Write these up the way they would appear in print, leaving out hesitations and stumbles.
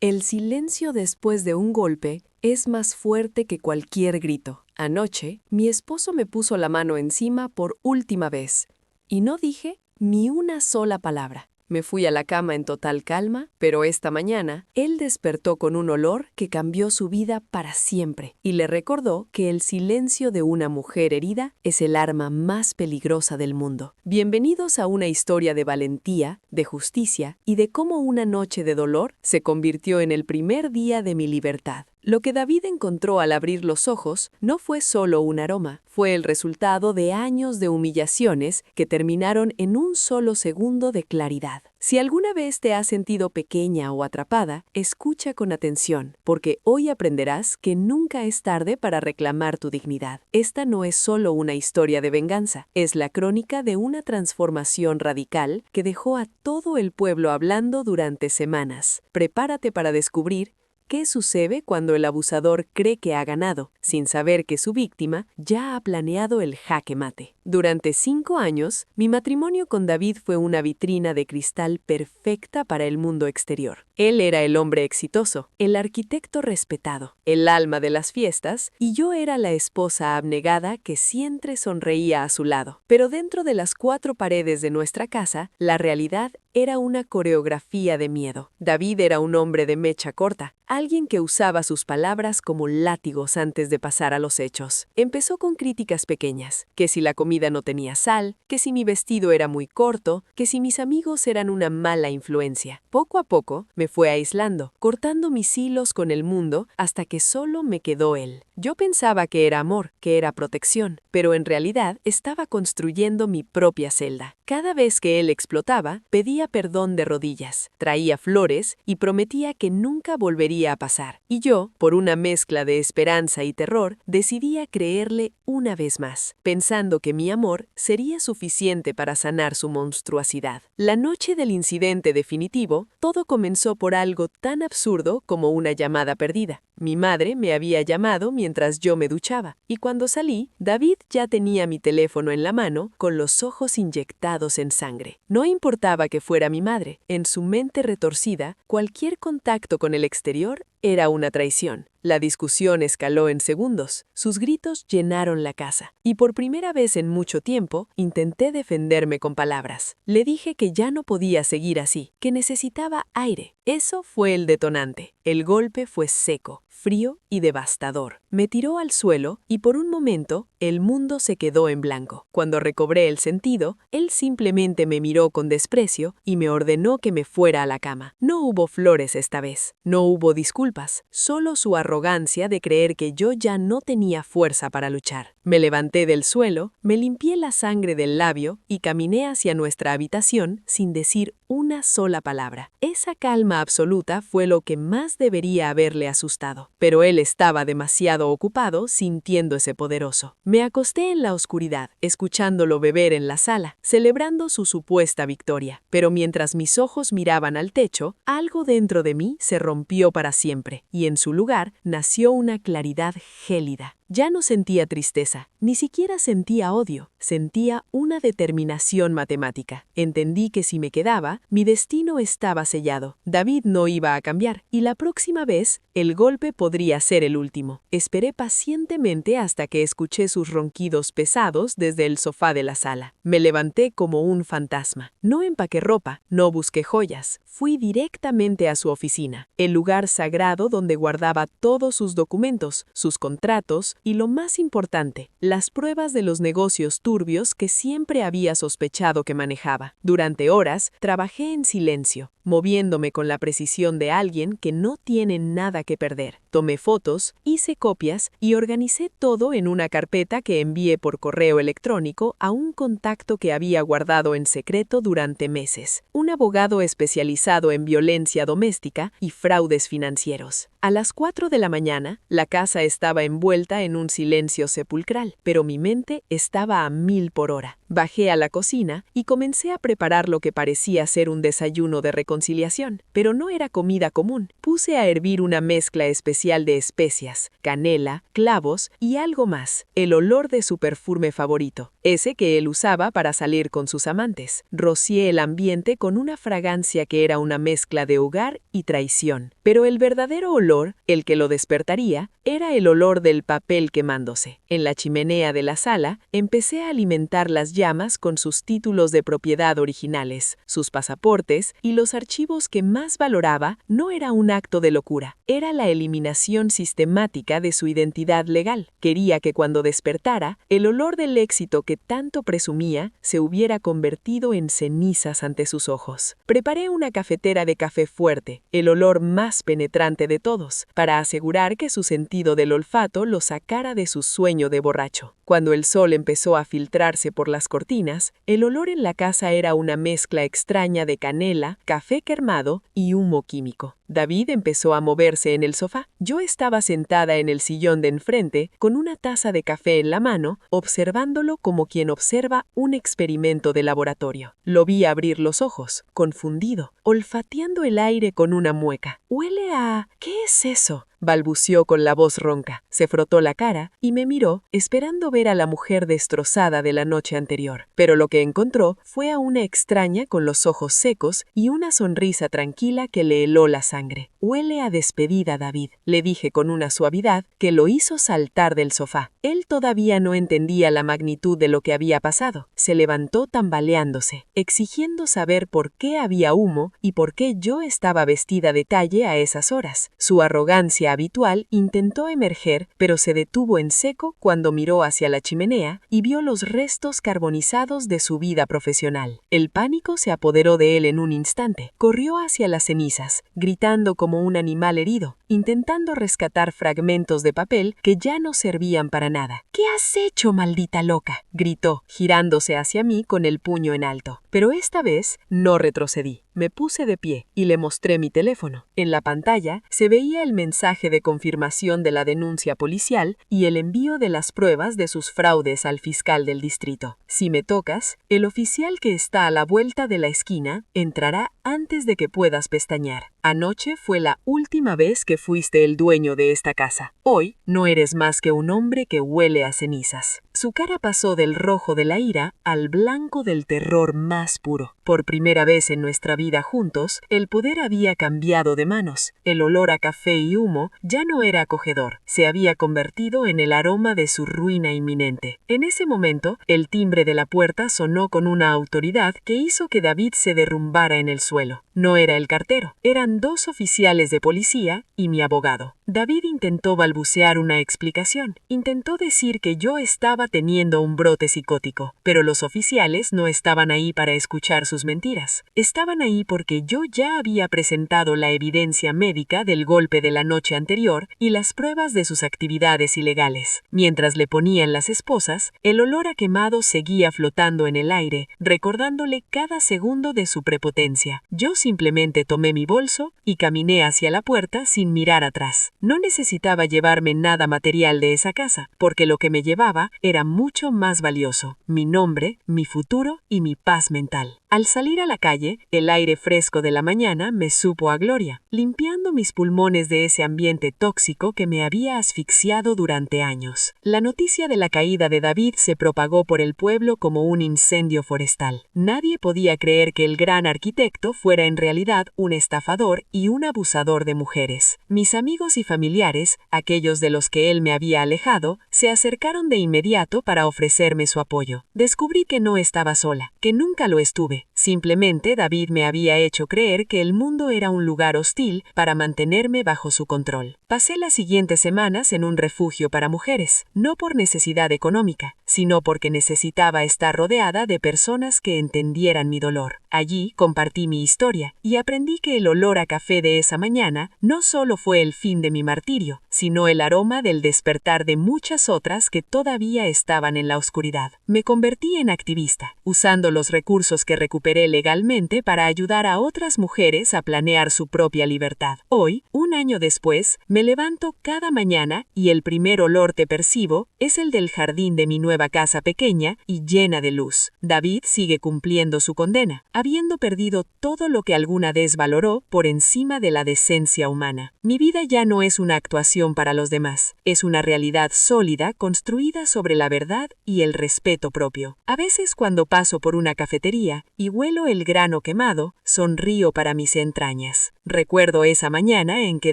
El silencio después de un golpe es más fuerte que cualquier grito. Anoche, mi esposo me puso la mano encima por última vez y no dije ni una sola palabra. Me fui a la cama en total calma, pero esta mañana él despertó con un olor que cambió su vida para siempre y le recordó que el silencio de una mujer herida es el arma más peligrosa del mundo. Bienvenidos a una historia de valentía, de justicia y de cómo una noche de dolor se convirtió en el primer día de mi libertad. Lo que David encontró al abrir los ojos no fue solo un aroma, fue el resultado de años de humillaciones que terminaron en un solo segundo de claridad. Si alguna vez te has sentido pequeña o atrapada, escucha con atención, porque hoy aprenderás que nunca es tarde para reclamar tu dignidad. Esta no es solo una historia de venganza, es la crónica de una transformación radical que dejó a todo el pueblo hablando durante semanas. Prepárate para descubrir ¿qué sucede cuando el abusador cree que ha ganado, sin saber que su víctima ya ha planeado el jaque mate? Durante 5 años, mi matrimonio con David fue una vitrina de cristal perfecta para el mundo exterior. Él era el hombre exitoso, el arquitecto respetado, el alma de las fiestas, y yo era la esposa abnegada que siempre sonreía a su lado. Pero dentro de las 4 paredes de nuestra casa, la realidad era una coreografía de miedo. David era un hombre de mecha corta, alguien que usaba sus palabras como látigos antes de pasar a los hechos. Empezó con críticas pequeñas, que si la comida no tenía sal, que si mi vestido era muy corto, que si mis amigos eran una mala influencia. Poco a poco me fue aislando, cortando mis hilos con el mundo hasta que solo me quedó él. Yo pensaba que era amor, que era protección, pero en realidad estaba construyendo mi propia celda. Cada vez que él explotaba, pedía perdón de rodillas, traía flores y prometía que nunca volvería a pasar. Y yo, por una mezcla de esperanza y terror, decidía creerle una vez más, pensando que mi amor sería suficiente para sanar su monstruosidad. La noche del incidente definitivo, todo comenzó por algo tan absurdo como una llamada perdida. Mi madre me había llamado mientras yo me duchaba, y cuando salí, David ya tenía mi teléfono en la mano con los ojos inyectados en sangre. No importaba que fuera mi madre, en su mente retorcida, cualquier contacto con el exterior era una traición. La discusión escaló en segundos, sus gritos llenaron la casa, y por primera vez en mucho tiempo intenté defenderme con palabras. Le dije que ya no podía seguir así, que necesitaba aire. Eso fue el detonante. El golpe fue seco, frío y devastador. Me tiró al suelo y por un momento el mundo se quedó en blanco. Cuando recobré el sentido, él simplemente me miró con desprecio y me ordenó que me fuera a la cama. No hubo flores esta vez, no hubo disculpas, solo su arrogancia de creer que yo ya no tenía fuerza para luchar. Me levanté del suelo, me limpié la sangre del labio y caminé hacia nuestra habitación sin decir una sola palabra. Esa calma absoluta fue lo que más debería haberle asustado, pero él estaba demasiado ocupado sintiéndose poderoso. Me acosté en la oscuridad, escuchándolo beber en la sala, celebrando su supuesta victoria. Pero mientras mis ojos miraban al techo, algo dentro de mí se rompió para siempre, y en su lugar nació una claridad gélida. Ya no sentía tristeza, ni siquiera sentía odio, sentía una determinación matemática. Entendí que si me quedaba, mi destino estaba sellado. David no iba a cambiar, y la próxima vez, el golpe podría ser el último. Esperé pacientemente hasta que escuché sus ronquidos pesados desde el sofá de la sala. Me levanté como un fantasma. No empaqué ropa, no busqué joyas. Fui directamente a su oficina, el lugar sagrado donde guardaba todos sus documentos, sus contratos y, lo más importante, las pruebas de los negocios turbios que siempre había sospechado que manejaba. Durante horas, trabajé en silencio, moviéndome con la precisión de alguien que no tiene nada que perder. Tomé fotos, hice copias y organicé todo en una carpeta que envié por correo electrónico a un contacto que había guardado en secreto durante meses, un abogado especializado en violencia doméstica y fraudes financieros. A las 4 de la mañana, la casa estaba envuelta en un silencio sepulcral, pero mi mente estaba a 1000 por hora. Bajé a la cocina y comencé a preparar lo que parecía ser un desayuno de reconciliación, pero no era comida común. Puse a hervir una mezcla especial especial de especias, canela, clavos y algo más, el olor de su perfume favorito, ese que él usaba para salir con sus amantes. Rocié el ambiente con una fragancia que era una mezcla de hogar y traición. Pero el verdadero olor, el que lo despertaría, era el olor del papel quemándose. En la chimenea de la sala, empecé a alimentar las llamas con sus títulos de propiedad originales, sus pasaportes y los archivos que más valoraba. No era un acto de locura, era la eliminación sistemática de su identidad legal. Quería que cuando despertara, el olor del éxito que tanto presumía se hubiera convertido en cenizas ante sus ojos. Preparé una cafetera de café fuerte, el olor más penetrante de todos, para asegurar que su sentido del olfato lo sacara de su sueño de borracho. Cuando el sol empezó a filtrarse por las cortinas, el olor en la casa era una mezcla extraña de canela, café quemado y humo químico. David empezó a moverse en el sofá. Yo estaba sentada en el sillón de enfrente, con una taza de café en la mano, observándolo como quien observa un experimento de laboratorio. Lo vi abrir los ojos, confundido, olfateando el aire con una mueca. «Huele a... ¿qué es eso?», balbuceó con la voz ronca. Se frotó la cara y me miró, esperando ver a la mujer destrozada de la noche anterior. Pero lo que encontró fue a una extraña con los ojos secos y una sonrisa tranquila que le heló la sangre. «Huele a despedida, David», le dije con una suavidad que lo hizo saltar del sofá. Él todavía no entendía la magnitud de lo que había pasado. Se levantó tambaleándose, exigiendo saber por qué había humo y por qué yo estaba vestida de talle a esas horas. Su arrogancia habitual intentó emerger, pero se detuvo en seco cuando miró hacia la chimenea y vio los restos carbonizados de su vida profesional. El pánico se apoderó de él en un instante. Corrió hacia las cenizas, gritando como un animal herido, intentando rescatar fragmentos de papel que ya no servían para nada. «¿Qué has hecho, maldita loca?», gritó, girándose hacia mí con el puño en alto. Pero esta vez no retrocedí. Me puse de pie y le mostré mi teléfono. En la pantalla se veía el mensaje de confirmación de la denuncia policial y el envío de las pruebas de sus fraudes al fiscal del distrito. «Si me tocas, el oficial que está a la vuelta de la esquina entrará antes de que puedas pestañear. Anoche fue la última vez que fuiste el dueño de esta casa. Hoy no eres más que un hombre que huele a cenizas». Su cara pasó del rojo de la ira al blanco del terror más puro. Por primera vez en nuestra vida juntos, el poder había cambiado de manos. El olor a café y humo ya no era acogedor. Se había convertido en el aroma de su ruina inminente. En ese momento, el timbre de la puerta sonó con una autoridad que hizo que David se derrumbara en el suelo. No era el cartero, eran 2 oficiales de policía y mi abogado. David intentó balbucear una explicación. Intentó decir que yo estaba teniendo un brote psicótico, pero los oficiales no estaban ahí para escuchar sus mentiras. Estaban ahí porque yo ya había presentado la evidencia médica del golpe de la noche anterior y las pruebas de sus actividades ilegales. Mientras le ponían las esposas, el olor a quemado seguía flotando en el aire, recordándole cada segundo de su prepotencia. Yo simplemente tomé mi bolso y caminé hacia la puerta sin mirar atrás. No necesitaba llevarme nada material de esa casa, porque lo que me llevaba era mucho más valioso: mi nombre, mi futuro y mi paz mental. Al salir a la calle, el aire fresco de la mañana me supo a gloria, limpiando mis pulmones de ese ambiente tóxico que me había asfixiado durante años. La noticia de la caída de David se propagó por el pueblo como un incendio forestal. Nadie podía creer que el gran arquitecto fuera en realidad un estafador y un abusador de mujeres. Mis amigos y familiares, aquellos de los que él me había alejado, se acercaron de inmediato para ofrecerme su apoyo. Descubrí que no estaba sola, que nunca lo estuve. Simplemente David me había hecho creer que el mundo era un lugar hostil para mantenerme bajo su control. Pasé las siguientes semanas en un refugio para mujeres, no por necesidad económica, sino porque necesitaba estar rodeada de personas que entendieran mi dolor. Allí compartí mi historia y aprendí que el olor a café de esa mañana no solo fue el fin de mi martirio, sino el aroma del despertar de muchas otras que todavía estaban en la oscuridad. Me convertí en activista, usando los recursos que recuperé legalmente para ayudar a otras mujeres a planear su propia libertad. Hoy, un año después, me levanto cada mañana y el primer olor que percibo es el del jardín de mi nueva casa pequeña y llena de luz. David sigue cumpliendo su condena, habiendo perdido todo lo que alguna vez valoró por encima de la decencia humana. Mi vida ya no es una actuación para los demás, es una realidad sólida construida sobre la verdad y el respeto propio. A veces cuando paso por una cafetería y huelo el grano quemado, sonrío para mis entrañas. Recuerdo esa mañana en que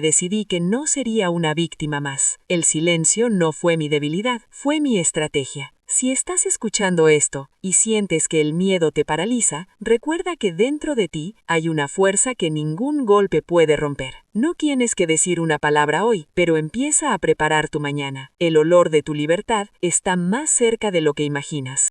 decidí que no sería una víctima más. El silencio no fue mi debilidad, fue mi estrategia. Si estás escuchando esto y sientes que el miedo te paraliza, recuerda que dentro de ti hay una fuerza que ningún golpe puede romper. No tienes que decir una palabra hoy, pero empieza a preparar tu mañana. El olor de tu libertad está más cerca de lo que imaginas.